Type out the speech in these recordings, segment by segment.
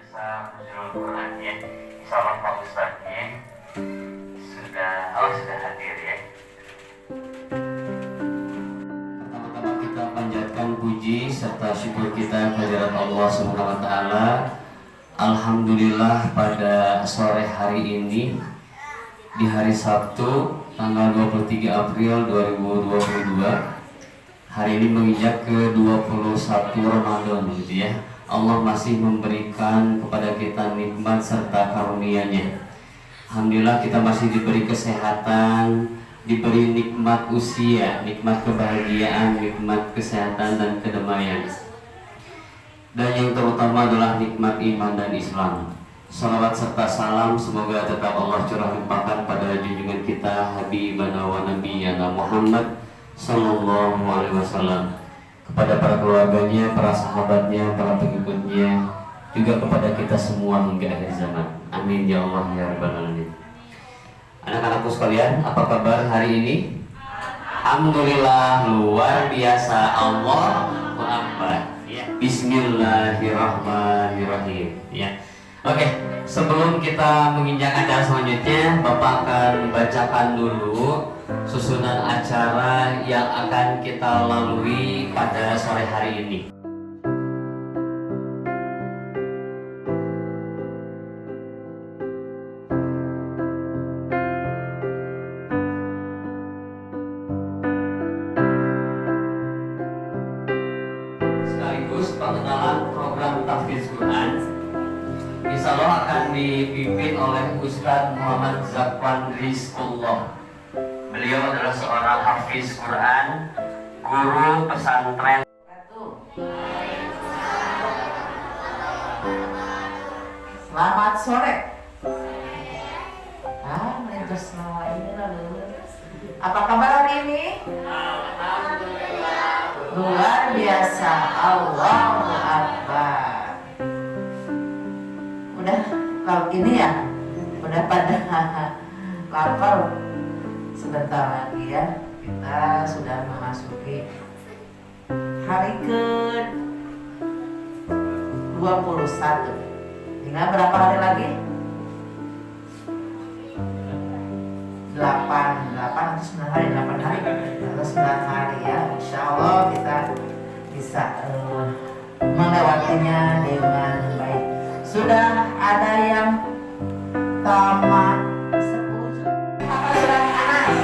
pemirsa Nuzulul Quran ya. Insyaallah Pak Ustadznya sudah hadir ya. Pertama-tama kita panjatkan puji serta syukur kita kehadirat Allah Subhanahu wa taala. Alhamdulillah pada sore hari ini di hari Sabtu tanggal 23 April 2022, hari ini menginjak ke 21 Ramadan gitu ya. Allah masih memberikan kepada kita nikmat serta karunia-Nya. Alhamdulillah kita masih diberi kesehatan, diberi nikmat usia, nikmat kebahagiaan, nikmat kesehatan dan kedamaian. Dan yang terutama adalah nikmat iman dan Islam. Salawat serta salam semoga tetap Allah curah limpahkan pada junjungan kita Habibana wa Nabiyana Muhammad Sallallahu Alaihi Wasallam, kepada para keluarganya, para sahabatnya, para pengikutnya, juga kepada kita semua hingga akhir zaman. Amin ya Allah ya Rabbal Alamin. Anak-anakku sekalian, apa kabar hari ini? Alhamdulillah luar biasa. Allahu Akbar. Bismillahirrahmanirrahim. Ya. Oke, sebelum kita menginjak acara selanjutnya, Bapak akan bacakan dulu susunan acara yang akan kita lalui pada sore hari ini. Sekaligus pengenalan program Tahfiz Quran. Insya Allah akan dipimpin oleh Ustadz Muhammad Zakwan Rizqullah. Beliau adalah seorang hafiz Quran, guru pesantren. Selamat sore. Terus semua ini lalu. Apa kabar hari ini? Alhamdulillah. Luar biasa. Allahu Akbar. Udah kalau ini ya, udah pada lapar. Sebentar lagi ya, kita sudah memasuki hari ke 21. Tinggal berapa hari lagi? 8 atau 9 hari, 8 hari atau 9 hari ya. Insya Allah kita bisa melewatinya dengan baik. Sudah ada yang tamat 10 apa surat Anas?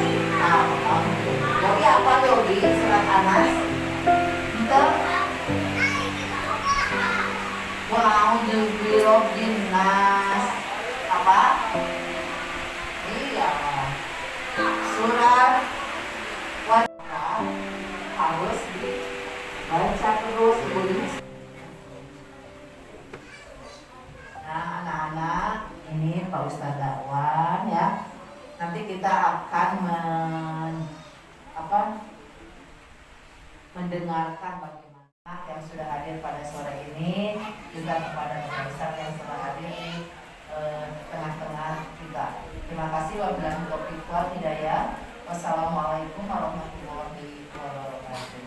Yogi apa Yogi surat Anas? Itu wow jubilobin nas apa? Iya surat wajah harus dibaca terus bunyi. Nah anak-anak, ini Pak Ustadz Dakwan ya. Nanti kita akan mendengarkan bagaimana yang sudah hadir pada sore ini, juga kepada Bapak Ustadz yang sudah hadir di tengah-tengah kita. Terima kasih. Wabillahi taufiq wal hidayah. Wassalamualaikum warahmatullahi wabarakatuh.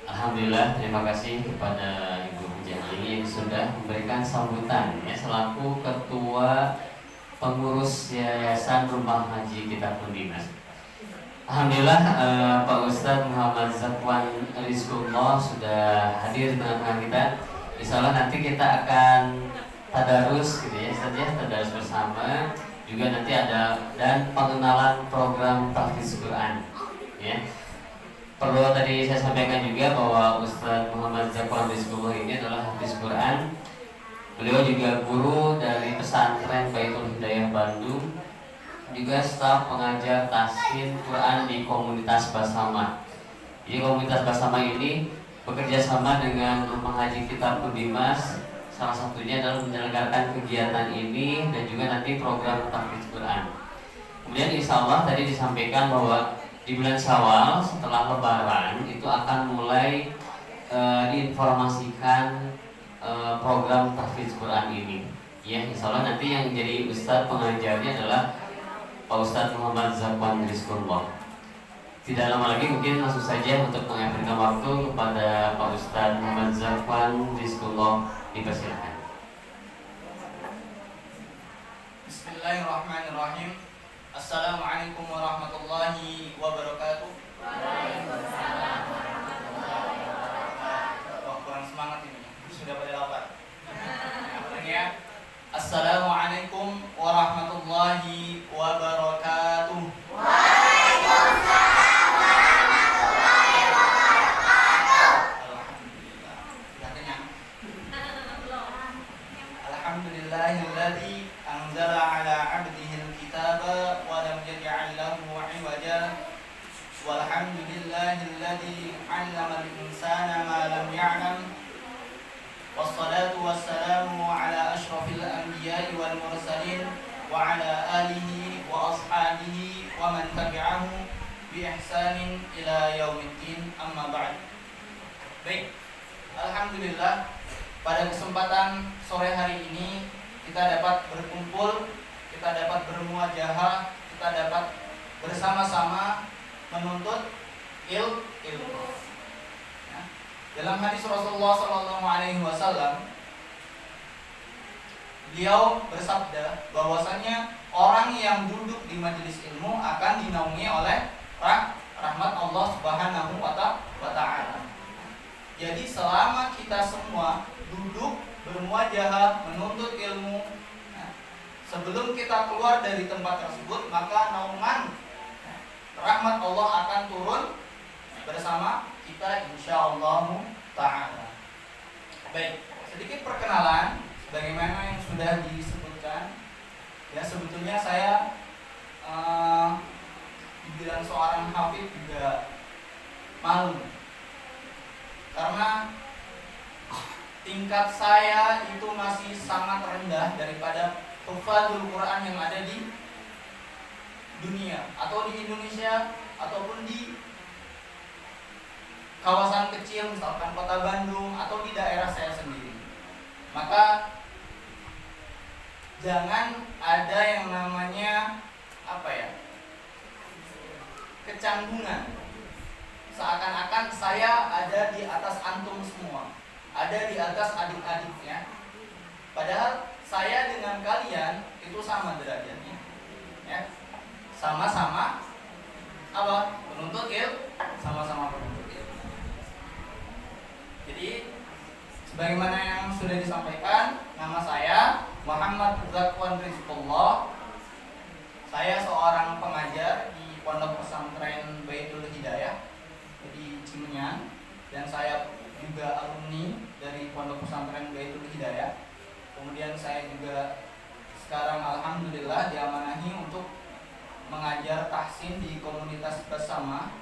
Alhamdulillah, terima kasih kepada Ibu Mujahili yang sudah memberikan sambutan ya, selaku Ketua Pengurus Yayasan Rumah Haji Kitabul Dinas. Alhamdulillah Pak Ustadz Muhammad Zakwan Rizqullah sudah hadir di tengah kita. Insya Allah nanti kita akan tadarus gitu ya, tadarus bersama. Juga nanti ada dan pengenalan program Tahfiz Quran ya. Perlu tadi saya sampaikan juga bahwa Ustadz Muhammad Zakwan Rizqullah ini adalah hafiz Quran. Beliau juga guru dari pesantren Baitul Hidayah Bandung, juga staf pengajar tahsin Quran di komunitas Basama. Jadi komunitas Basama ini bekerja sama dengan Rumah Haji Kitabul Dimas. Salah satunya adalah menyelenggarakan kegiatan ini dan juga nanti program tahfiz Quran. Kemudian insya Allah tadi disampaikan bahwa di bulan Syawal setelah Lebaran itu akan mulai diinformasikan program tahfiz Quran ini. Ya, insya Allah nanti yang jadi ustadz pengajarnya adalah Pak Ustadz Muhammad Zakwan Rizqullah. Tidak lama lagi mungkin langsung saja untuk mengakhirkan waktu kepada Pak Ustadz Muhammad Zakwan Rizkullah, dipersilakan. Bismillahirrahmanirrahim. Assalamualaikum warahmatullahi wabarakatuh. Waalaikumsalam warahmatullahi wabarakatuh. Wah, kurang semangat ini. Sudah pada lapar. Ya. Assalamualaikum warahmatullahi wabarakatuh. Waalaikumsalam warahmatullahi wabarakatuh. Alhamdulillah. Sudah kenyang. Alhamdulillahilladzi anzala ala 'abdihil kitaba wa lam yaj'al lahu 'iwaja. Walhamdulillahilladzi 'allama al-insana ma lam ya'lam. Wassalatu wassalamu ala asyrafil anbiya'i wal mursalin wa ala alihi wa ashabihi wa man tabi'ahu bi ihsanin ila yaumiddin, amma ba'd. Baik, alhamdulillah pada kesempatan sore hari ini kita dapat berkumpul, kita dapat bermuajahah, kita dapat bersama-sama menuntut ilmu. Ya. Dalam hadis Rasulullah SAW, beliau bersabda bahwasanya orang yang duduk di majelis ilmu akan dinaungi oleh rahmat Allah Subhanahu wa Ta'ala. Jadi selama kita semua duduk bermuajahah menuntut ilmu, sebelum kita keluar dari tempat tersebut, maka naungan rahmat Allah akan turun bersama kita insyaallah ta'ala. Baik, sedikit perkenalan sebagaimana yang sudah disebutkan. Ya, sebetulnya saya dibilang seorang hafid juga malu, karena tingkat saya itu masih sangat rendah daripada hufadzul Quran yang ada di dunia atau di Indonesia ataupun di kawasan kecil misalkan kota Bandung atau di daerah saya sendiri. Maka jangan ada yang namanya kecanggungan, seakan-akan saya ada di atas antum semua, ada di atas adik-adiknya, padahal saya dengan kalian itu sama derajatnya, ya. Sama-sama penuntut ilmu, sama-sama penuntut ilmu. Jadi sebagaimana yang sudah disampaikan, nama saya Muhammad Zakwan Rizkullah. Saya seorang pengajar di Pondok Pesantren Baitul Hidayah di Cimenyan, dan saya juga alumni dari Pondok Pesantren Baitul Hidayah. Kemudian saya juga sekarang alhamdulillah diamanahi untuk mengajar tahsin di komunitas bersama.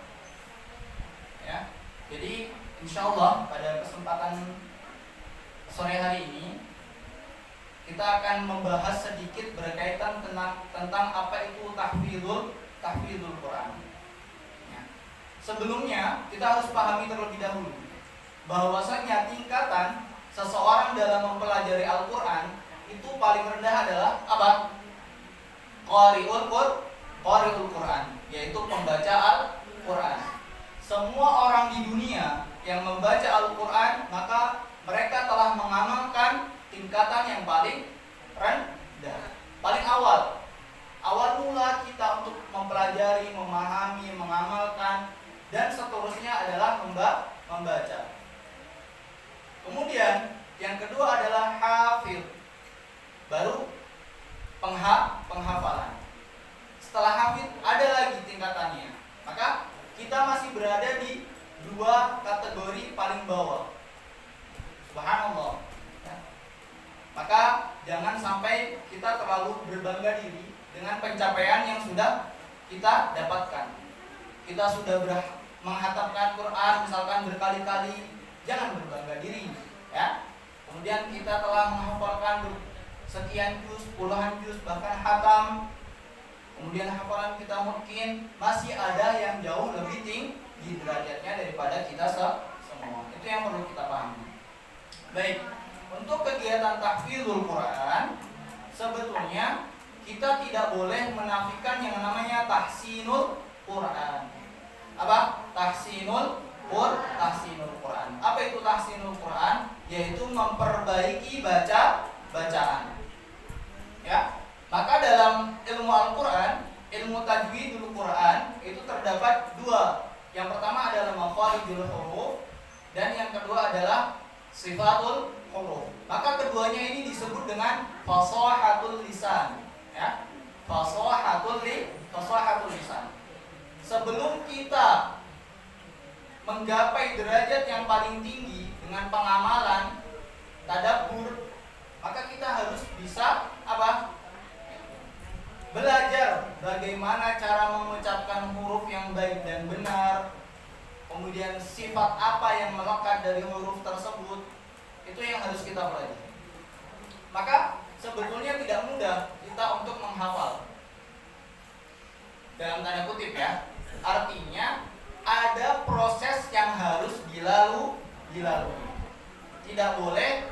Ya. Jadi insyaallah pada kesempatan sore hari ini kita akan membahas sedikit berkaitan tentang apa itu tahfidzul Quran. Ya. Sebelumnya kita harus pahami terlebih dahulu bahwasanya tingkatan seseorang dalam mempelajari Al-Quran itu paling rendah adalah apa? Qari'ul Quran, yaitu pembaca Al-Quran. Semua orang di dunia yang membaca Al-Quran, maka mereka telah mengamalkan tingkatan yang paling rendah, paling awal mula kita untuk mempelajari, memahami, mengamalkan, dan seterusnya adalah membaca. Kemudian yang kedua adalah hafidh, baru penghafalan. Setelah hafidh ada lagi tingkatannya. Maka kita masih berada di dua kategori paling bawah. Subhanallah. Maka jangan sampai kita terlalu berbangga diri dengan pencapaian yang sudah kita dapatkan. Kita sudah menghatamkan Quran misalkan berkali-kali, jangan berbangga diri, ya. Kemudian kita telah menghafalkan sekian juz, puluhan juz, bahkan hatam. Kemudian hafalan kita mungkin masih ada yang jauh lebih tinggi derajatnya daripada kita semua. Itu yang perlu kita pahami. Baik, untuk kegiatan tahfidzul Quran sebetulnya kita tidak boleh menafikan yang namanya tahsinul Quran. apa? Tahsinul Quran. Apa itu tahsinul Quran? Yaitu memperbaiki bacaan. Ya. Maka dalam ilmu Al-Qur'an, ilmu tajwidul Quran itu terdapat dua. Yang pertama adalah makharijul huruf dan yang kedua adalah sifatul huruf. Maka keduanya ini disebut dengan fasahatul lisan, ya. Fasahatul lisan. Sebelum kita menggapai derajat yang paling tinggi dengan pengamalan tadabbur, maka kita harus bisa apa? Belajar bagaimana cara mengucapkan huruf yang baik dan benar. Kemudian sifat apa yang melekat dari huruf tersebut. Itu yang harus kita pelajari. Maka sebetulnya tidak mudah kita untuk menghafal. Dalam tanda kutip ya. Artinya ada proses yang harus dilalui. Tidak boleh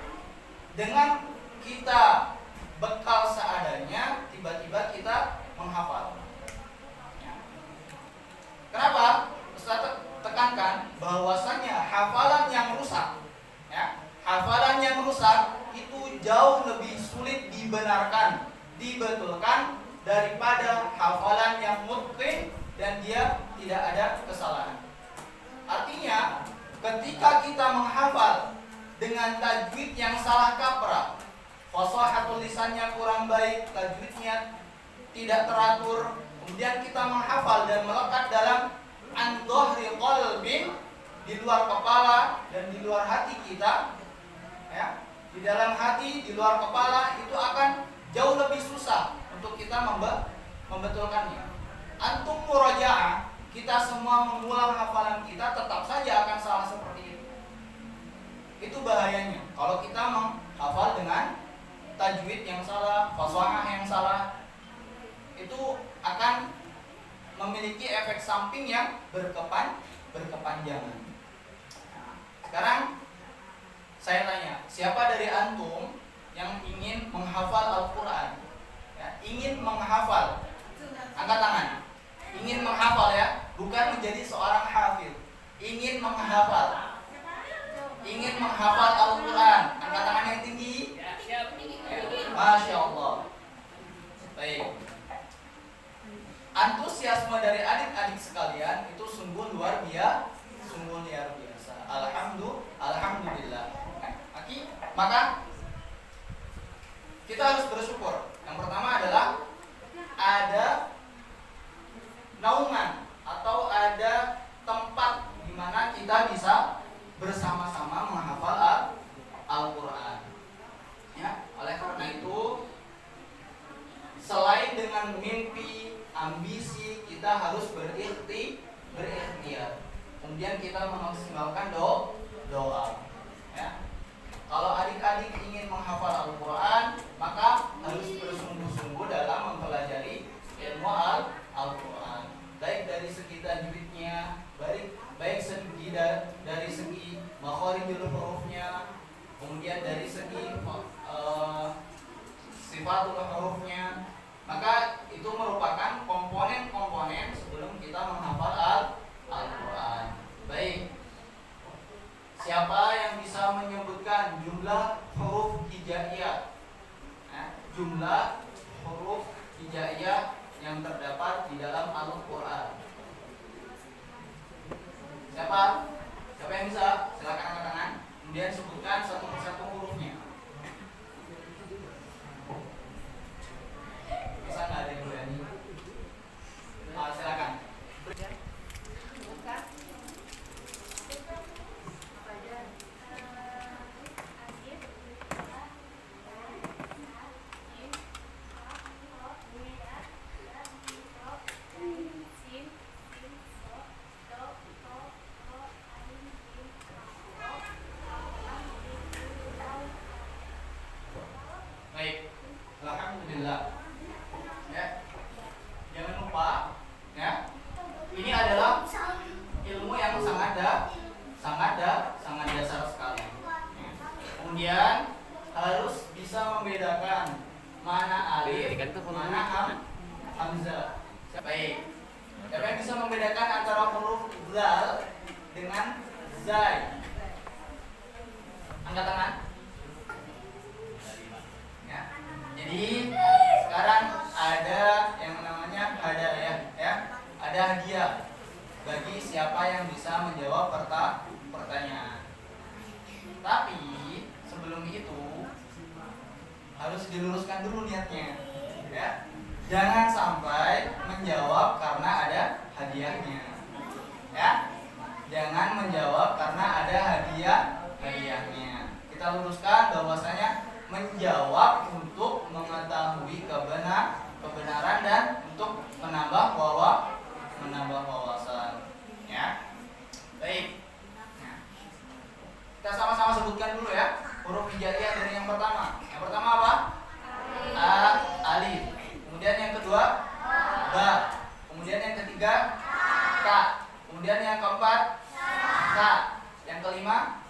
dengan kita bekal seadanya tiba-tiba kita menghafal. Kenapa? Ustaz tekankan bahwasannya hafalan yang rusak, ya, hafalan yang rusak itu jauh lebih sulit dibenarkan, dibetulkan daripada hafalan yang mutqin dan dia tidak ada kesalahan. Artinya, ketika kita menghafal dengan tajwid yang salah kaprah, fasahatul lisannya kurang baik, tajwidnya tidak teratur, kemudian kita menghafal dan melekat dalam an-dhahri qalbin, di luar kepala dan di luar hati kita, ya, di dalam hati, di luar kepala, itu akan jauh lebih susah untuk kita membetulkannya. Antum murajaah, kita semua mengulang hafalan kita tetap saja akan salah seperti itu. Itu bahayanya kalau kita menghafal dengan tajwid yang salah, fasahah yang salah, itu akan memiliki efek samping yang berkepanjangan. Nah, sekarang saya tanya, siapa dari antum yang ingin menghafal Al-Quran? Ya, ingin menghafal, angkat tangan. Ingin menghafal ya, bukan menjadi seorang hafid. Ingin menghafal. Ingin menghafal Al-Quran, angkat tangan yang tinggi. Masya Allah. Baik. Antusiasme dari adik-adik sekalian itu sungguh luar biasa. Alhamdulillah. Maka kita harus bersyukur. Yang pertama adalah ada naungan atau ada tempat di mana kita bisa bersama-sama menghafal Al-Quran. Ya, oleh karena itu, selain dengan mimpi, ambisi, kita harus berikhtiar. Kemudian kita memaksimalkan doa. Ya. Kalau adik-adik ingin menghafal Al-Quran, maka harus bersungguh-sungguh dalam mempelajari ilmu Al-Quran. Baik dari segi tajwidnya, baik segi dari segi makharijul hurufnya, kemudian dari segi sifatul hurufnya. Maka itu merupakan komponen-komponen sebelum kita menghafal Al-Quran. Baik. Siapa yang bisa menyebutkan jumlah huruf hijaiyah? Jumlah huruf hijaiyah yang terdapat di dalam Al-Quran. Siapa? Siapa yang bisa? Silakan angkat tangan. Kemudian sebutkan satu persatu hurufnya. Bisa nggak ada yang berani? Silakan. Baik, alhamdulillah. Ya, jangan lupa, ya, ini adalah ilmu yang sangat dasar sekali. Ya. Kemudian harus bisa membedakan mana alif, mana hamzah. Baik. Siapa yang bisa membedakan antara huruf zal dengan zai. Angkat tangan. Ya. Jadi sekarang ada yang namanya hadiah ya. Ada hadiah bagi siapa yang bisa menjawab pertanyaan. Tapi sebelum itu harus diluruskan dulu niatnya ya. Jangan sampai menjawab karena ada hadiahnya. Ya. Jangan menjawab karena ada hadiahnya. Kita luruskan bahwasanya menjawab untuk mengetahui kebenaran dan untuk menambah wawasan. Ya. Baik. Nah, kita sama-sama sebutkan dulu ya huruf hijaiyah dari yang pertama. Yang pertama apa? Alif. Kemudian yang kedua ba. Kemudian yang ketiga ta. Kemudian yang keempat sa. Yang kelima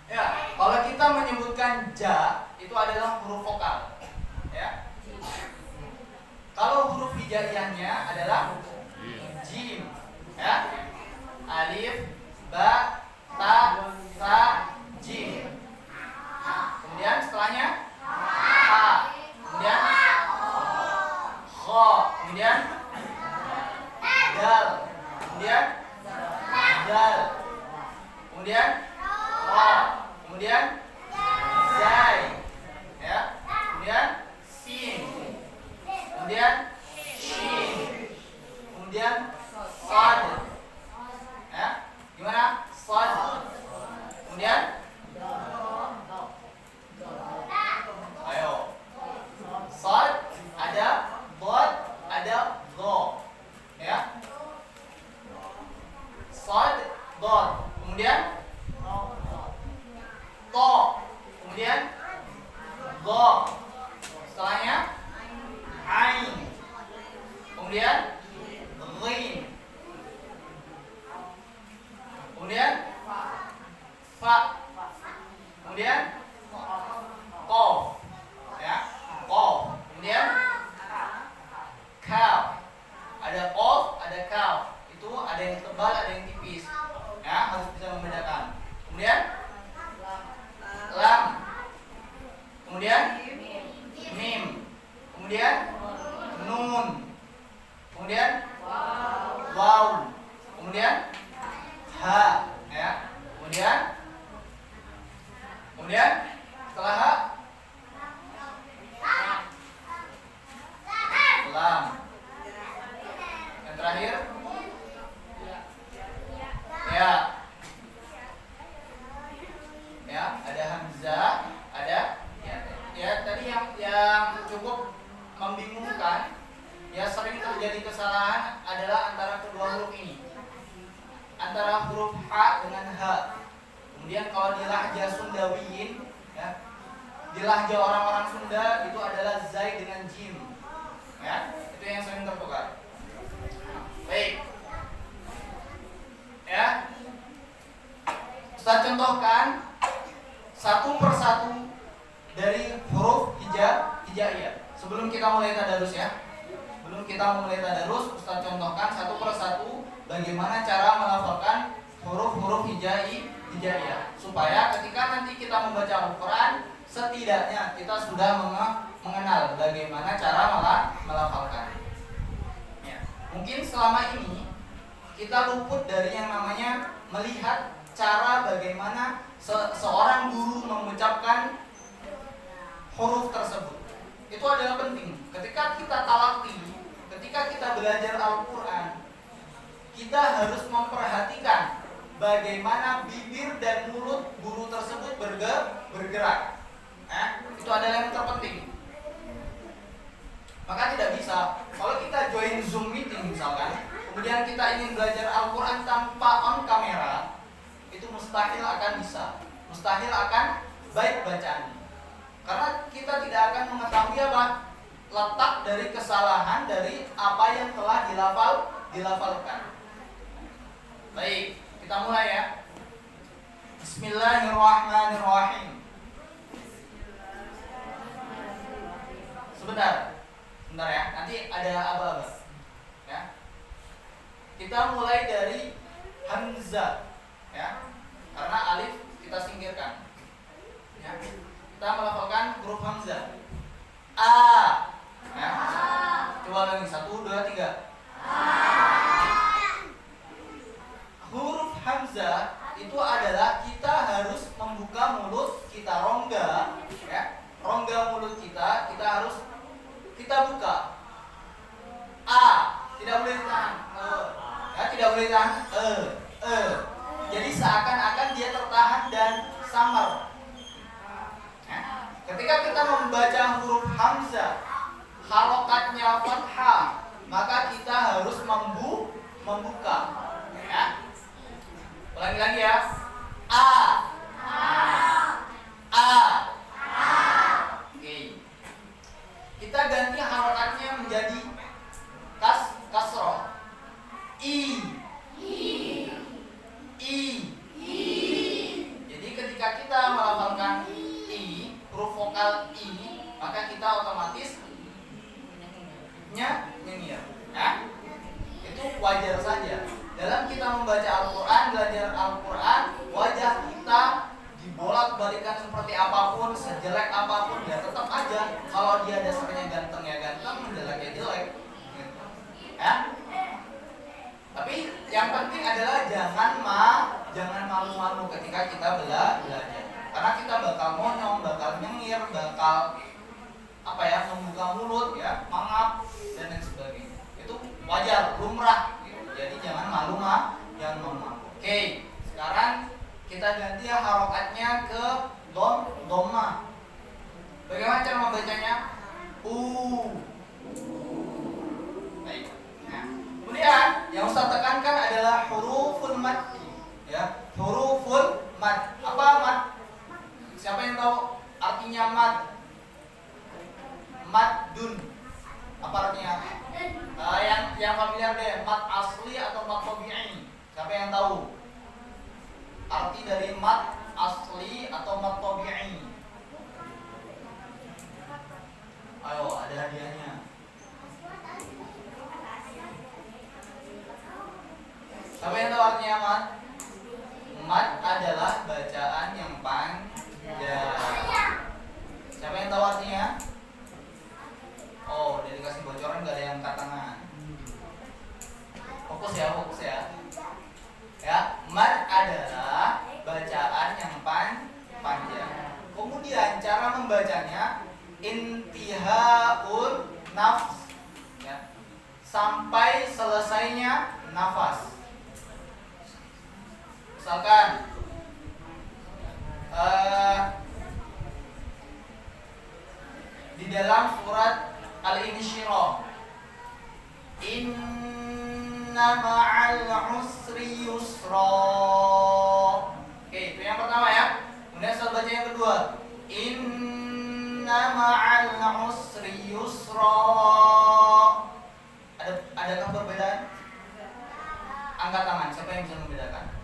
ya. Kalau kita menyebutkan ja itu adalah huruf vokal ya. Kalau huruf hijaiyahnya adalah jim ya. Alif, ba, ta, sa, jim. Kemudian setelahnya ha. Kemudian kha. Kemudian dal. Kemudian dal. Kemudian ra. Kemudian zai ya. Kemudian sin. Kemudian shin. Kemudian sad ya. Gimana? Sad. Kemudian ayo. Sad ada dot, ada dho ya. Sad dot. Kemudian to. Kemudian dho. Setelahnya ain. Kemudian ghin. Kemudian fa. Kemudian qaf ya. Qaf. Kemudian kaf. Ada qaf, ada kaf. Itu ada yang tebal, ada yang tipis. Ya, harus bisa membedakan. Kemudian lam. Kemudian mim. Kemudian nun. Kemudian waw. Kemudian ha ya. Kemudian setelah ha lam. Yang terakhir ya. Ya, ada hamzah, ada ya tadi yang cukup membingungkan ya, sering terjadi kesalahan adalah antara kedua huruf ini. Antara huruf ha dengan ha. Kemudian kalau di lahja Sundawiyin ya, di lahja orang-orang Sunda itu adalah zai dengan jim. Ya, itu yang sering tertukar. Baik. Ya. Ustaz contohkan satu persatu dari huruf hijaiyah. Sebelum kita mulai tadarus ya. Sebelum kita mulai tadarus, Ustaz contohkan satu persatu bagaimana cara melafalkan huruf-huruf hijaiyah supaya ketika nanti kita membaca Al-Qur'an setidaknya kita sudah mengenal bagaimana cara melafalkan. Ya. Mungkin selama ini kita luput dari yang namanya melihat cara bagaimana seorang guru mengucapkan huruf tersebut. Itu adalah penting. Ketika kita talaqi, ketika kita belajar Al-Qur'an, kita harus memperhatikan bagaimana bibir dan mulut guru tersebut bergerak. Itu adalah yang terpenting. Maka tidak bisa kalau kita join Zoom meeting misalkan, kemudian kita ingin belajar Al-Qur'an tanpa on kamera, itu mustahil akan bisa, mustahil akan baik bacaannya. Karena kita tidak akan mengetahui apa letak dari kesalahan dari apa yang telah dilafalkan. Baik, kita mulai ya. Bismillahirrahmanirrahim. Sebentar. Sebentar ya, nanti ada aba-aba. Ya. Kita mulai dari hamzah, ya. Karena alif kita singkirkan. Ya. Kita melafalkan huruf hamzah. A. Ya. Coba lagi 1, 2, 3. Huruf hamzah itu adalah kita harus membuka mulut, kita rongga, ya. Rongga mulut kita harus kita buka. A, tidak boleh ditahan. Ya, tidak boleh ditahan. Jadi seakan-akan dia tertahan dan samar. Ya. Ketika kita membaca huruf hamzah, harokatnya fathah, maka kita harus membuka. Ya. Ulangi lagi ya. A. Oke. Kita ganti harokatnya menjadi kasroh. I. Jadi ketika kita melafalkan i, huruf vokal i, maka kita otomatis nyengir. Ya? Itu wajar saja. Dalam kita membaca Al-Quran, belajar Al-Quran, wajah kita dibolak-balikan seperti apapun, sejelek apapun, ya tetap aja. Kalau dia dasarnya ganteng ya ganteng, jelek ya jelek. Gitu. Ya? Tapi yang penting adalah jangan malu-malu ketika kita belajar. Karena kita bakal monyong, bakal nyengir, bakal membuka mulut, ya, mangap dan lain sebagainya. Itu wajar, lumrah. Jadi jangan malu jangan malu. Oke, sekarang kita ganti harokatnya ke dhamma. Bagaimana cara membacanya? Baik. Nah, kemudian yang Ustaz tekankan adalah huruful mad. Ya, huruful mad. Apa mad? Siapa yang tahu artinya mad? Maddun. Apa artinya? Yang familiar deh, mad asli atau mad tabi'i. Siapa yang tahu arti dari mad asli atau mad tabi'i? Ayo, ada hadiahnya. Siapa yang tahu artinya mad? Mad adalah bacaan yang panjang. Siapa yang tahu artinya? Oh, udah dikasih bocoran, gak ada yang angkat tangan. Fokus ya. Ya, mad adalah bacaan yang panjang. Kemudian cara membacanya intihaul nafs, ya, sampai selesainya nafas. Misalkan di dalam surat Al-Insyirah, inna ma'al usri yusra. Oke, itu yang pertama ya. Kemudian saya baca yang kedua, inna ma'al usri yusra. Adakah perbedaan? Angkat tangan, siapa yang bisa membedakan?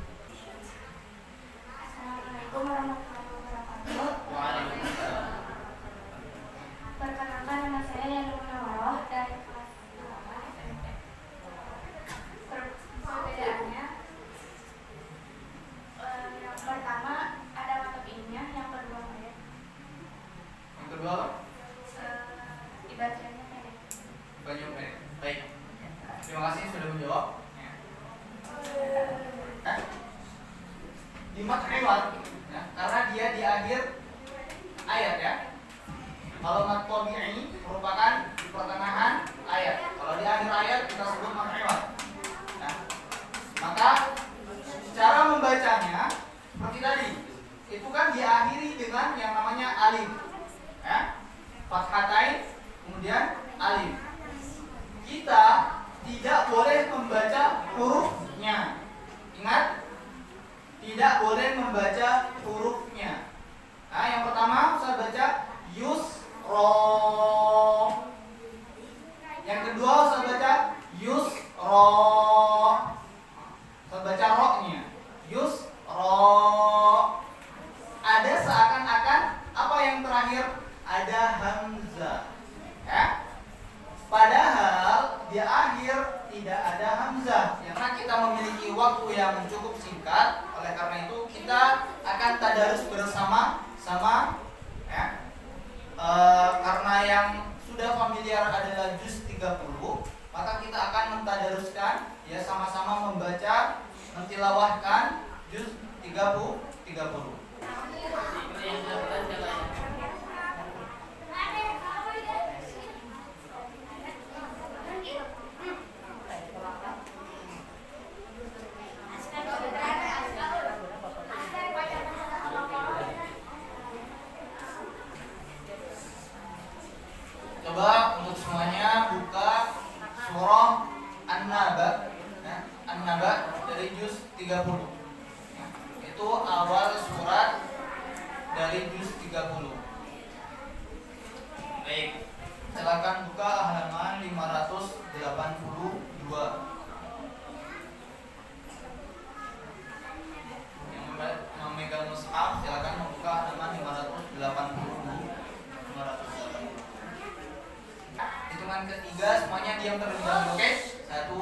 Assalamualaikum warahmatullahi wabarakatuh. Waalaikumsalam. Perkenalkan, nama saya Yanur Nawaroh dari kelas 8 SMP. Perbedaannya, yang pertama ada mata ininya, yang kedua pendek. Yang kedua apa? Dibacanya pendek. Banyak pendek. Baik. Terima kasih sudah menjawab. Di mat lewat, ya, karena dia di akhir ayat ya. Kalau mat tabi'i merupakan di pertengahan ayat. Kalau di akhir ayat kita sebut mat lewat. Ya. Maka cara membacanya seperti tadi, itu kan diakhiri dengan yang namanya alif. Ya. Fathatain, kemudian alif. Kita tidak boleh membaca hurufnya. Ingat, tidak boleh membaca hurufnya. Nah, yang pertama saya baca yusro. Yang kedua saya baca yusro. hamzah. Karena kita memiliki waktu yang cukup singkat, oleh karena itu kita akan tadarus bersama-sama ya. Karena yang sudah familiar adalah juz 30, maka kita akan mentadaruskan ya, sama-sama membaca, mentilawahkan juz 30. Coba untuk semuanya buka surah An-Naba ya, An-Naba dari juz 30 ya, itu awal surat dari juz 30. Baik, silakan buka halaman 582. Yang memegang mushaf silakan membuka halaman 580. Hitungan ketiga semuanya diam terlebih dahulu, oke? 1,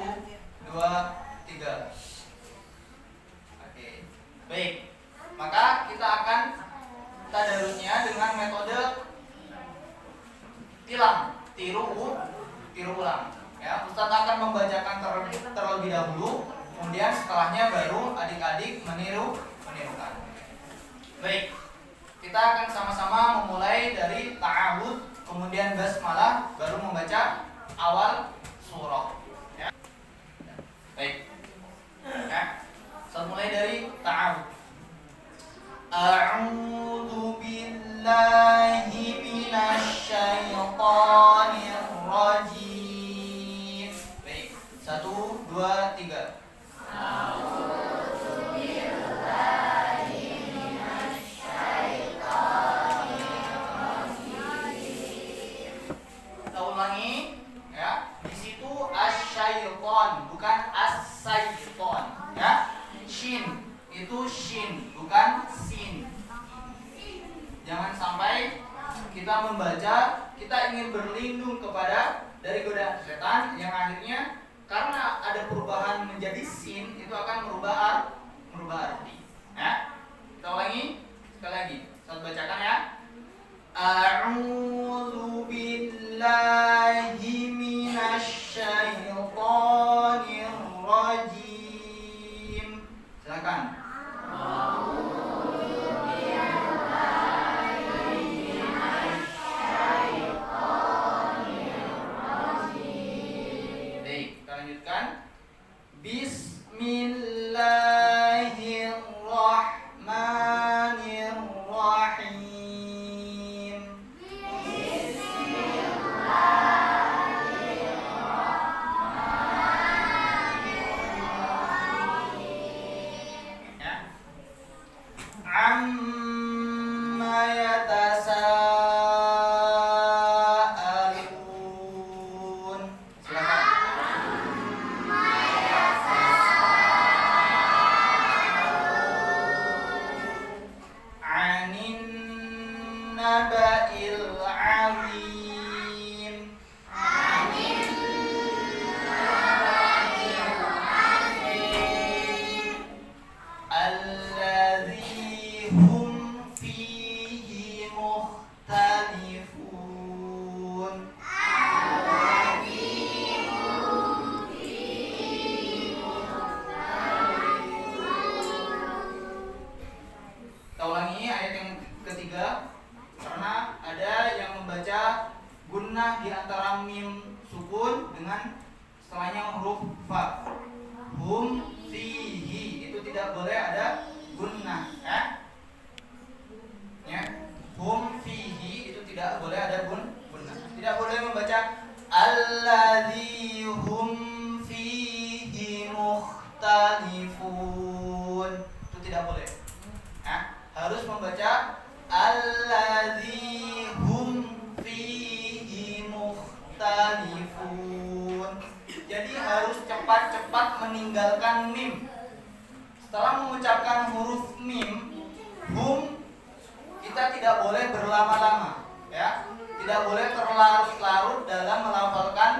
2, 3. Oke. Baik. Maka kita akan tadarusnya dengan metode tiru ulang. Ya, Ustaz akan membacakan terlebih dahulu, kemudian setelahnya baru adik-adik menirukan. Baik. Kita akan sama-sama memulai dari ta'awud, kemudian basmalah, baru membaca awal surah. Ya. Baik. Ya. Saya mulai dari ta'awud. A'udzu billahi minasyaitonir rajim. Baik. 1, 2, 3. Bukan as-syaiton ya. Shin itu shin, bukan sin. Jangan sampai kita membaca, kita ingin berlindung dari godaan setan yang akhirnya karena ada perubahan menjadi sin, itu akan merubah arti ya. Kita ulangi sekali lagi, saya bacakan ya. A'udzu billahi minasyaitonir rajim. Silakan. Baik, kita lanjutkan. Bismillahirrahmanirrahim. Amma yatasaalun. Silakan. Anin naba'il azim. Alladzi hum fihi mukhtalifun. Kita ulangi ayat yang ketiga, karena ada yang membaca gunnah di antara mim sukun dengan setelahnya huruf fa. Hum fihi itu tidak boleh ada gunnah ya. Ya. Hum fihi itu tidak boleh ada gunnah. Tidak boleh membaca alladzi hum fihi mukhtalifun. Itu tidak boleh. Ya. Harus membaca alladzi hum fihi mukhtalifun. Jadi harus cepat-cepat meninggalkan mim. Setelah mengucapkan huruf mim, hum, kita tidak boleh berlama-lama, ya. Tidak boleh terlarut-larut dalam melafalkan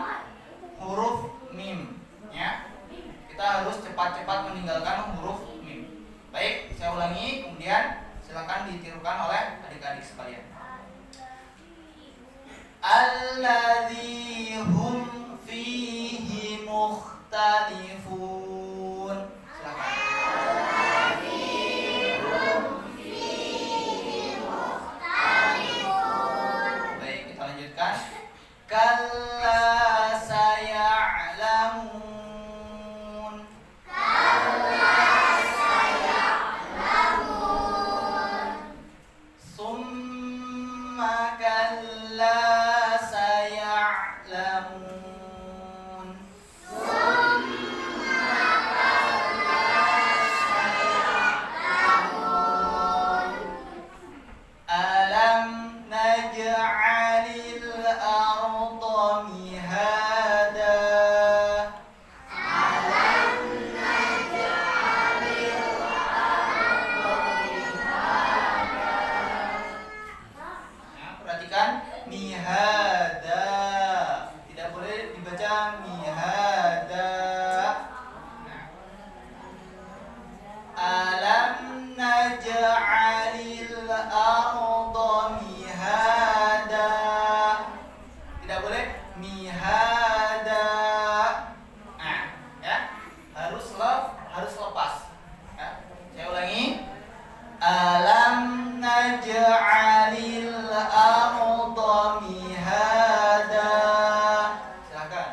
huruf mim, ya. cepat-cepat meninggalkan huruf mim. Baik, saya ulangi, kemudian silakan ditirukan oleh adik-adik sekalian. Alladzi hum fihi mukhtalifun. Silakan. Baik, kita lanjutkan. Kalla saya'lamun. Summa kalla saya'lamun. Alam naj'alil arda mihada. Ya, perhatikan mihada. Tidak boleh dibaca mihada. Nah. Alam naj'alil arda mihada. Tidak boleh mihada. Nah, ya. Harus lepas. Ya. Saya ulangi. Alam naj'alil arda mihada. Silakan.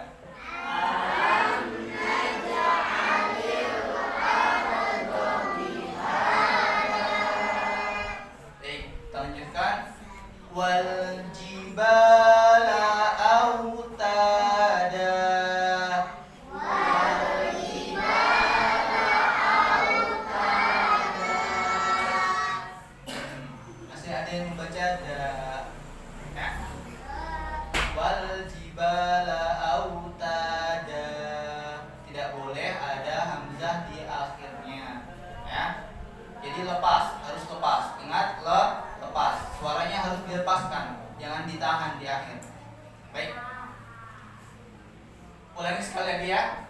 Baik, kita lanjutkan. Wal jibala autada. Masih ada yang membaca da. Ya. Wal jibala autada. Tidak boleh ada hamzah di akhirnya. Ya. Jadi lepas, harus lepas. Ingat, lepas. Suaranya harus dilepaskan, jangan ditahan di akhir. Baik. Ulangi sekali lagi ya.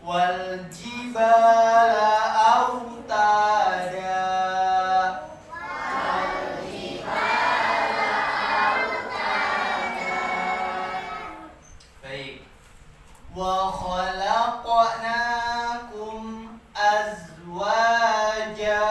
Wal jibala autada. Baik. Wa khalaqnakum azwaja.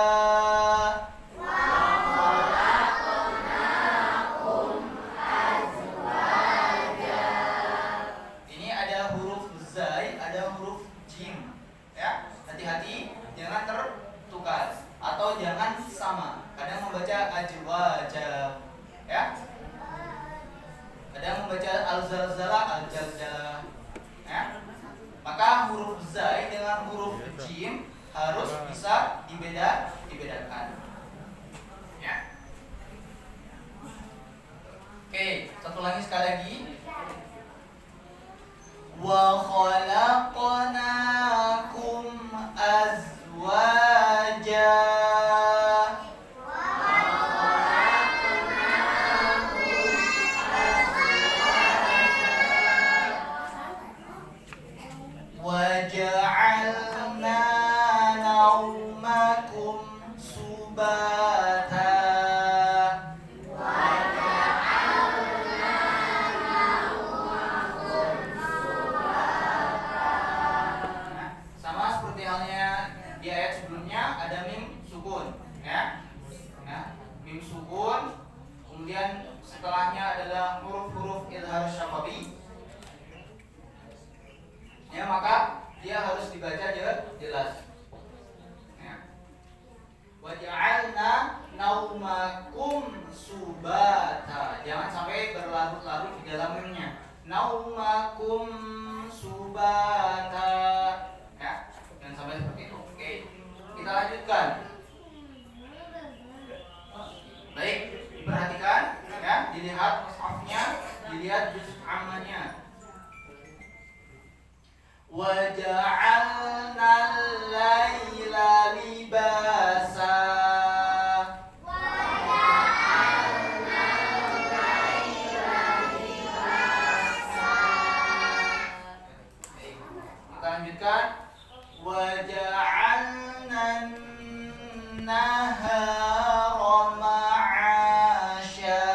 Ini ada huruf zai, ada huruf jim. Ya, hati-hati jangan tertukar atau jangan sama. Kadang membaca ajwaja, ya. Kadang membaca al-zalzala, al-jaljalah. Ya. Maka huruf zai dengan huruf jim harus bisa dibedakan. Ya. Oke, satu lagi sekali lagi. Wa khalaqnakum azwaja. Wa ja'alna naumakum subata. Sama seperti halnya di ayat sebelumnya ada mim sukun, ya. Nah, mim sukun, kemudian setelahnya adalah huruf-huruf idhar syafawi. Ya, maka dia harus dibaca jelas. Ya. Wa ja'alna naumakum subata. Jangan sampai berlarut-larut di dalam mimnya. Naumakum subata. Ya, jangan sampai seperti itu. Oke. Kita lanjutkan. Baik, diperhatikan ya, dilihat mushafnya, dilihat juz ammannya. Wa ja'alna al-laila libasa. Kita lanjutkan. وَجَعَلْنَا النَّهَارَ مَعَاشًا.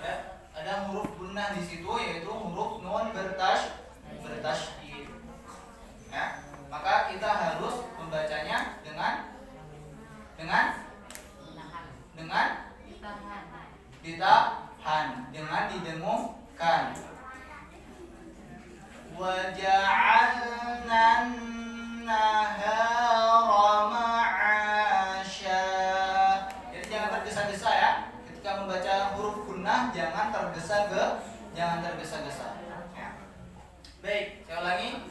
Ya, ada huruf gunnah di situ, yaitu huruf nun bertasydid. Ya, maka kita harus membacanya dengan ditahan, dengan didengungkan. وَجَعَلْنَا النَّهَارَ مَعَاشًا. Jadi jangan tergesa-gesa ya. Ketika membaca huruf gunnah jangan tergesa-gesa. Ya. Baik, saya ulangi.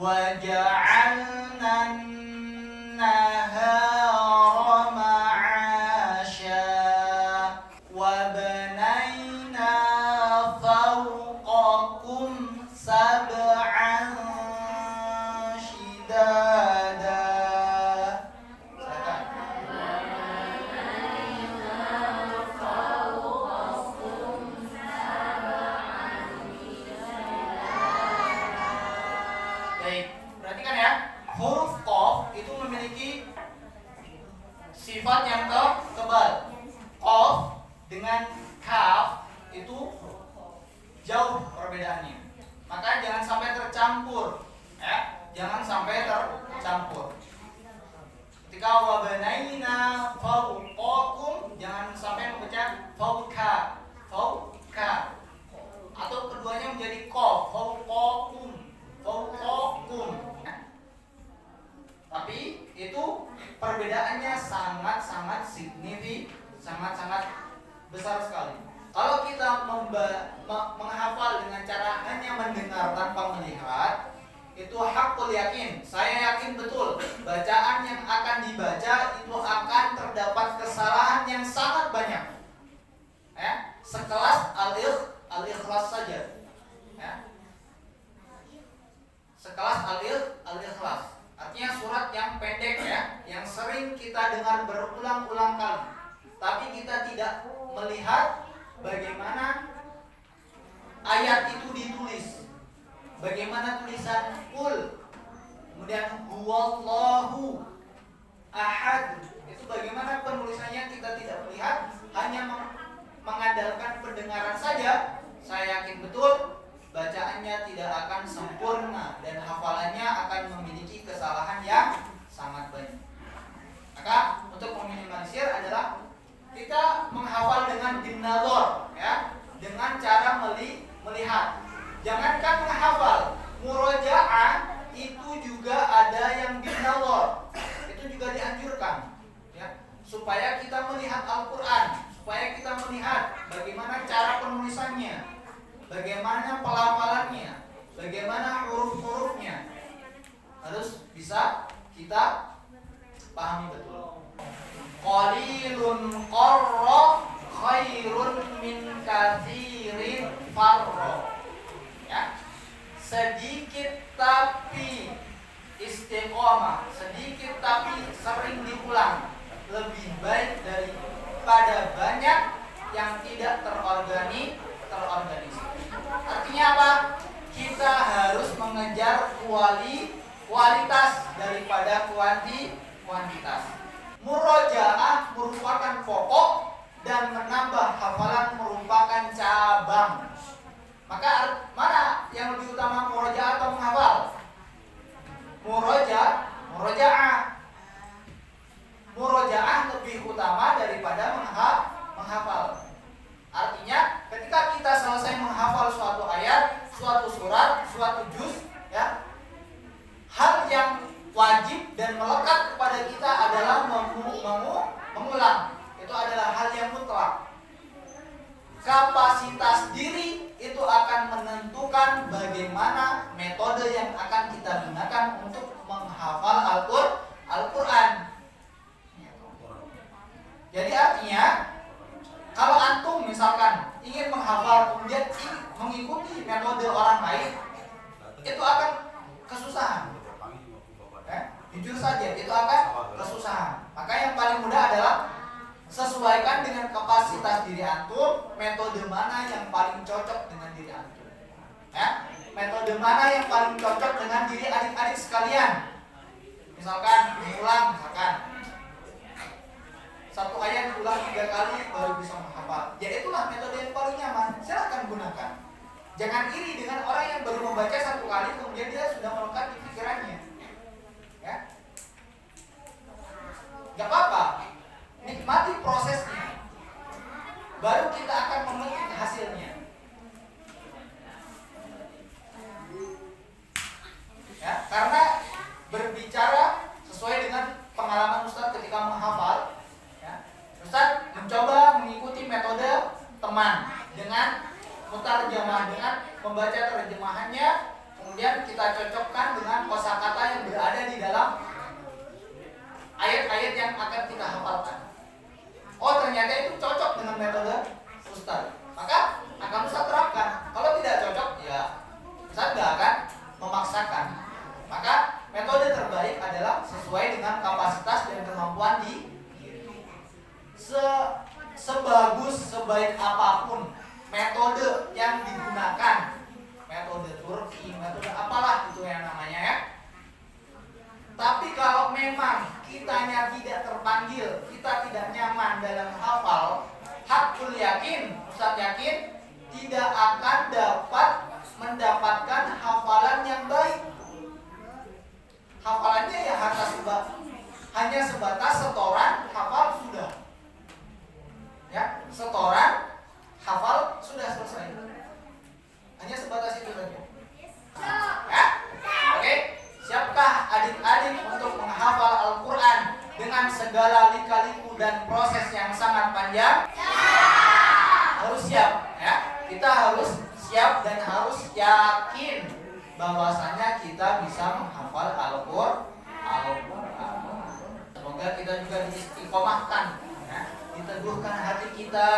وَجَعَلْنَا النَّهَارَ مَعَاشًا وَبَنَيْنَا فَوْقَكُمْ سَبْعًا شِدَادًا. Baik, perhatikan ya. Huruf qaf itu memiliki sifat yang tebal. Qaf dengan kaf itu jauh perbedaannya. Maka jangan sampai tercampur, ya. Jangan sampai tercampur. Ketika wabanaina fawqakum, jangan sampai membaca fawqa, atau keduanya menjadi qaf, fawqakum. Tapi itu perbedaannya sangat besar sekali. Kalau kita menghafal dengan cara hanya mendengar tanpa melihat, itu hakul yakin. Saya yakin betul bacaan yang akan dibaca itu akan terdapat kesalahan yang sangat banyak. Ya, sekelas al-ikhlas saja. Ya. Sekelas al-ikhlas. Artinya surat yang pendek ya, yang sering kita dengar berulang-ulang kali. Tapi kita tidak melihat bagaimana ayat itu ditulis. Bagaimana tulisan qul. Kemudian huwallahu ahad. Itu bagaimana penulisannya kita tidak melihat, hanya mengandalkan pendengaran saja. Saya yakin betul bacaannya tidak akan sempurna dan hafalannya akan memiliki kesalahan yang sangat banyak. Maka untuk meminimalisir adalah kita menghafal dengan bin-nadhar, ya, dengan cara melihat. Jangankan menghafal, murojaah itu juga ada yang bin-nadhar. Itu juga dianjurkan, ya, supaya kita melihat Al-Qur'an, supaya kita melihat bagaimana cara penulisannya, bagaimana pelafalannya, bagaimana huruf-hurufnya, harus bisa kita pahami betul. Qalilun qarra khairun min katsirin farra. Ya. Sedikit tapi istiqomah, sedikit tapi sering diulang, lebih baik daripada banyak yang tidak terorganisir. Artinya apa? Kita harus mengejar kualitas daripada kuantitas. Murojaah merupakan pokok dan menambah hafalan merupakan cabang. Maka mana yang lebih utama, murojaah atau menghafal? Murojaah. Murojaah lebih utama daripada menghafal. Artinya ketika kita selesai menghafal suatu ayat, suatu surat, suatu juz, ya, hal yang wajib dan melekat kepada kita adalah mengulang. Itu adalah hal yang mutlak. Kapasitas diri itu akan menentukan bagaimana metode yang akan kita gunakan untuk menghafal Al-Qur'an. Jadi artinya kalau antum misalkan ingin menghafal kemudian mengikuti metode orang lain, itu akan kesusahan. Jujur saja, itu akan kesusahan. Maka yang paling mudah adalah Sesuaikan dengan kapasitas diri antum, metode mana yang paling cocok dengan diri antum. Ya, metode mana yang paling cocok dengan diri adik-adik sekalian. Misalkan mengulang, misalkan satu ayat diulang 3 kali baru bisa menghafal. Ya itulah metode yang paling nyaman. Silahkan gunakan. Jangan iri dengan orang yang baru membaca 1 kali kemudian dia sudah melekat di pikirannya. Ya, gak apa-apa. Nikmati prosesnya. Baru kita akan memetik hasilnya. Ya, karena berbicara sesuai dengan pengalaman Ustadz ketika menghafal, ya, Ustadz mencoba mengikuti metode teman dengan mutarjamah, dengan membaca terjemahannya, kemudian kita cocokkan dengan kosakata yang berada di dalam ayat-ayat yang akan kita hafalkan. Oh, ternyata itu cocok dengan metode Ustadz, maka akan Ustadz terapkan. Kalau tidak cocok, ya Ustadz tidak akan memaksakan. Maka metode terbaik adalah sesuai dengan kapasitas dan kemampuan di sebaik apapun metode yang digunakan, metode Turki, metode apalah itu yang namanya ya. Tapi kalau memang kitanya tidak terpanggil, kita tidak nyaman dalam hafal, hakul yakin, Ustaz yakin tidak akan dapat mendapatkan hafalan yang baik. Hafalannya ya hanya sebatas setoran hafal sudah. Ya, setoran hafal sudah selesai. Hanya sebatas itu saja. Ya? Oke, siapkah adik-adik untuk menghafal Al-Qur'an dengan segala lika-liku dan proses yang sangat panjang? Harus siap, ya. Kita harus siap dan harus yakin bahwasanya kita bisa menghafal Al-Qur'an. Semoga kita juga diistiqomahkan, ya, diteguhkan hati kita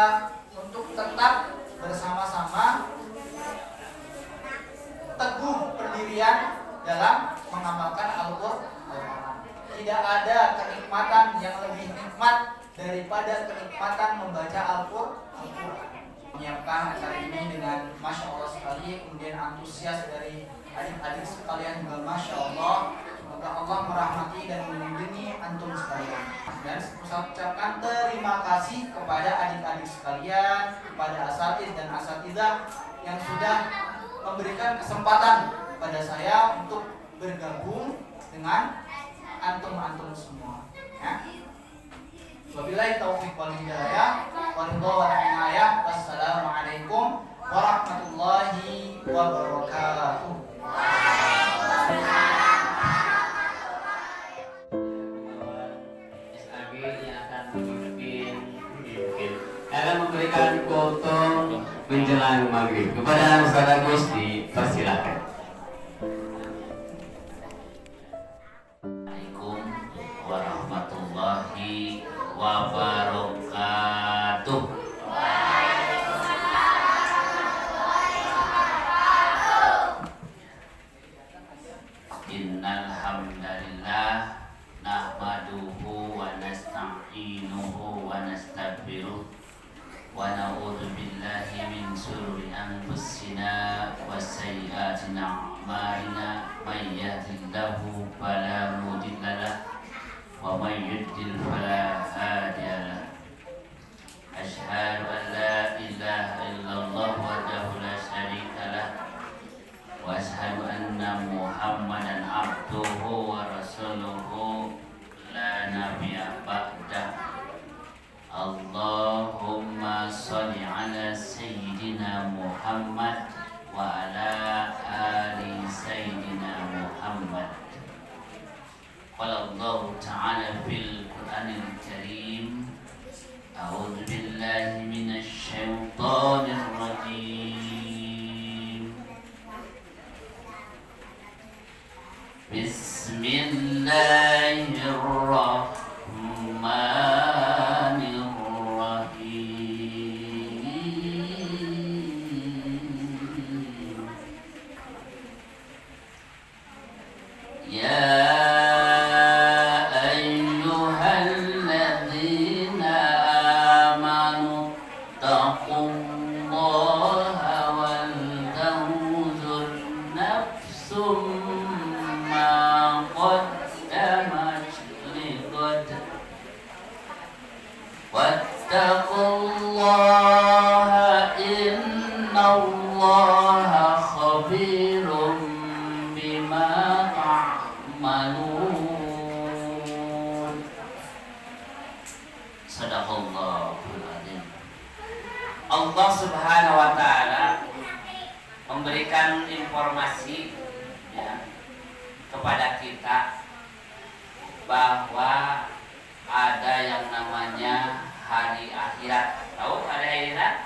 untuk tetap bersama-sama teguh pendirian dalam mengamalkan Al-Qur'an. Tidak ada kenikmatan yang lebih nikmat daripada kenikmatan membaca Al-Qur'an. Menyiapkan acara ini dengan Masya Allah sekali, kemudian antusias dari adik-adik sekalian juga Masya Allah. Semoga Allah merahmati dan melindungi antum sekalian. Dan saya ucapkan terima kasih kepada adik-adik sekalian, kepada asatidz dan asatidzah yang sudah memberikan kesempatan kepada saya untuk bergabung dengan antum-antum semua. Ya. Wabillahi taufiq wal hidayah, wallahu a'lam. Wassalamualaikum warahmatullahi wabarakatuh. SAG yang akan memberikan kultum menjelang maghrib. Kepada Ustaz Agus dipersilakan. Assalamualaikum warahmatullahi wabarakatuh. Innal hamdalillah nahmaduhu wa nasta'inuhu wa nastaghfiruh wa na'udzu billahi min shururi anfusina wa sayyiati a'malina may yahdihillahu fala mudilla lahu wa may yudlil fala hadiya lahu. Asyhadu an la ilaha illallah wahdahu la syarika lahu wa asyhadu anna Muhammadan abduhu wa rasuluhu la nabiyya ba'dah. Allahumma sholli ala sayyidina Muhammad wa ala ali sayyidina Muhammad. Qala Allah ta'ala fil Qur'anil Karim, a'udzu billahi minasy syaithanir rajim. Bismillahirrahmanirrahim. Ya ayyuhalladzina Wattaqullaha innallaha khabirum bima ta'malun. Sadaqallahul adzim. Allah Subhanahu wa taala memberikan informasi ya, kepada kita bahwa ada yang namanya hari akhirat. Tahu hari akhirat?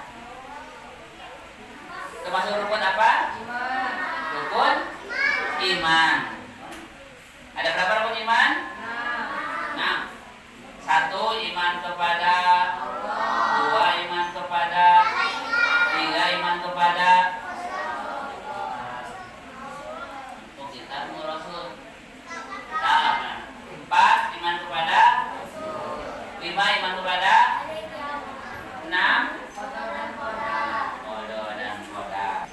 Termasuk rukun apa? Iman. Rukun iman. Ada berapa rukun iman? 6. 1 iman kepada Allah. 2 iman kepada, 3 iman kepada Rasul. 4 iman kepada, 5 iman kepada, 6 qada dan qadar.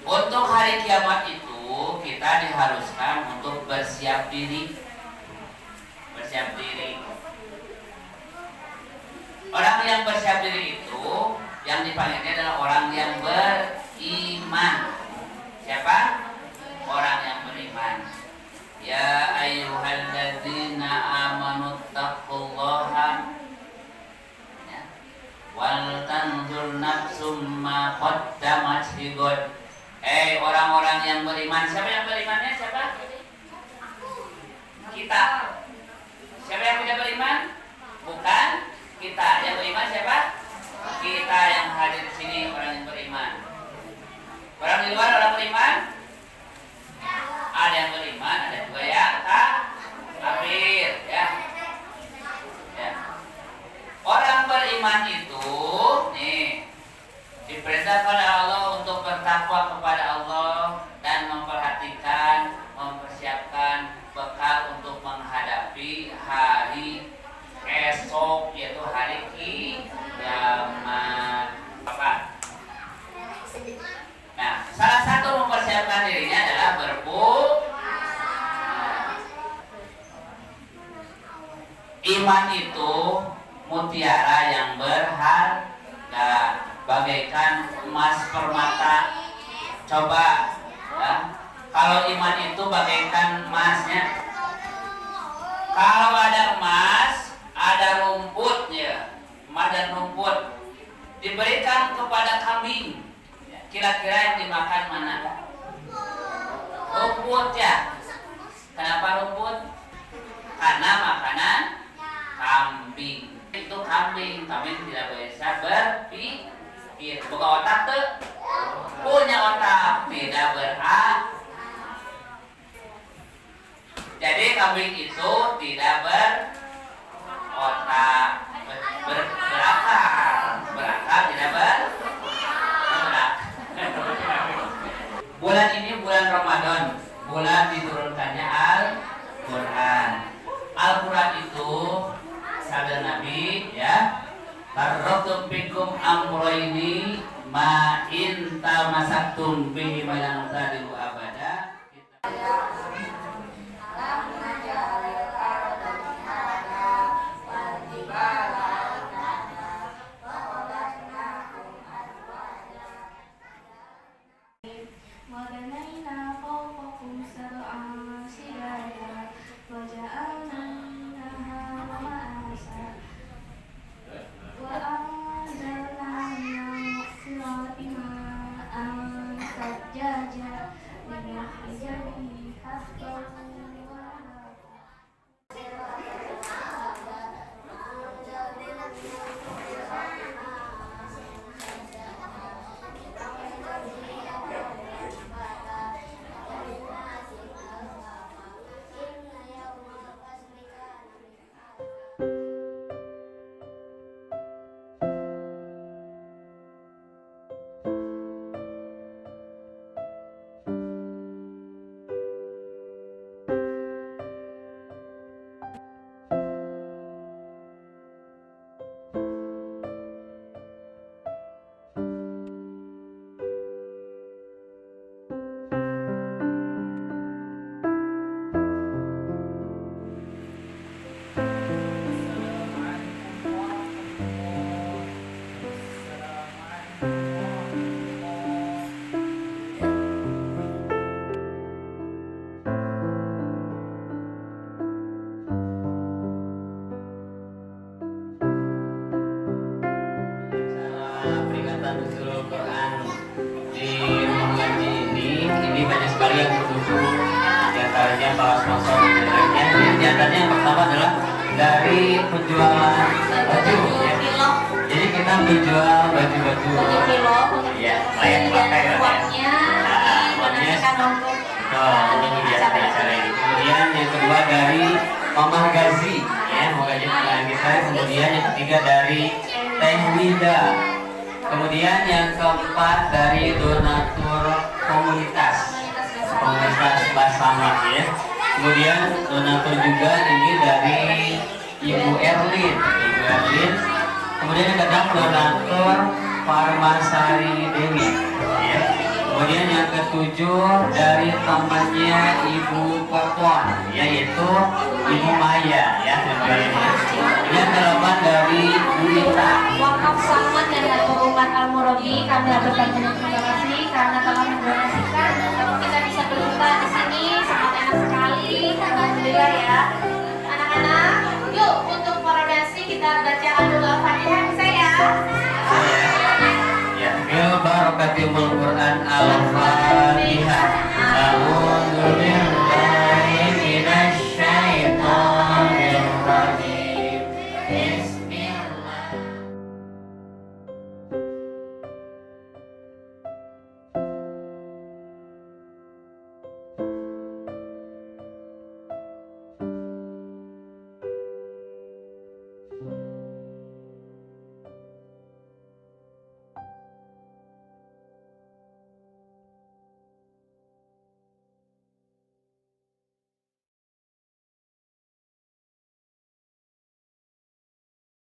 Untuk hari kiamat itu kita diharuskan untuk bersiap diri. Bersiap diri. Orang yang bersiap diri itu yang dipanggilnya adalah orang yang beriman. Siapa? Orang yang beriman. Ya ayyuhalladzina amanu taqullaha wal tanzur nafsum ma qaddamat ligad. Orang-orang yang beriman. Siapa yang berimannya? Siapa? Kita. Siapa yang tidak beriman? Bukan kita. Yang beriman siapa? Kita yang hadir di sini orang yang beriman. Orang di luar orang beriman? Ada yang beriman, ada juga yang kafir, ya. Orang beriman itu nih diperintahkan oleh Allah untuk bertakwa kepada Allah dan memperhatikan, mempersiapkan bekal untuk menghadapi hari esok, yaitu hari kiamat. Apa? Nah, salah satu mempersiapkan dirinya adalah iman itu mutiara yang berharga, bagaikan emas permata. Coba ya, kalau iman itu bagaikan emasnya. Kalau ada emas, ada rumputnya, emas dan rumput diberikan kepada kambing. Kira-kira yang dimakan mana? Rumput ya. Kenapa rumput? Karena makanan kambing. Itu kambing tidak bisa berpikir. Bukan otak tuh. Punya otak, tidak berakal. Jadi kambing itu tidak berotak, berakal tidak Bulan ini bulan Ramadan, bulan diturunkannya Al-Quran. Al-Quran itu sabda Nabi ya, taraktu fikum amrayni ma in tamassaktum bihi malang tadilu abada. وبنينا فوقكم سبعا شدادا وجعلنا النهار معاشا وأنزلنا من المعصرات ماء ثجاجا kegiatan Nuzulul Quran di rumah ngaji ini banyak sekali yang mendukung, di antaranya para sponsor dan lainnya. Di antaranya yang pertama adalah dari penjualan baju ya. Jadi kita menjual baju-baju ya, layak pakai ya. Uangnya untuk acara ini. Kemudian yang kedua dari Mamah Gazi ya, Mamah Gazi teman kita. Kemudian yang ketiga dari Teh Wida. Kemudian yang keempat dari donatur komunitas Basama ya. Kemudian donatur juga ini dari Ibu Erlin. Kemudian yang keenam donatur Parmasari Dewi ya. Kemudian yang ketujuh dari temannya Ibu Popon, yaitu Ibu Maya ya. Yang ke-8 dari Bu Ita. Wakaf Samad dan Darul Umat Al-Murabi, kami aturkan terima kasih karena telah mendonasikan. Kita bisa berduka di sini, sangat enak sekali. Alhamdulillah ya. Anak-anak, yuk untuk para dasi kita baca Al-Fatihah bisa ya. Ya, bil barakatimul Quran al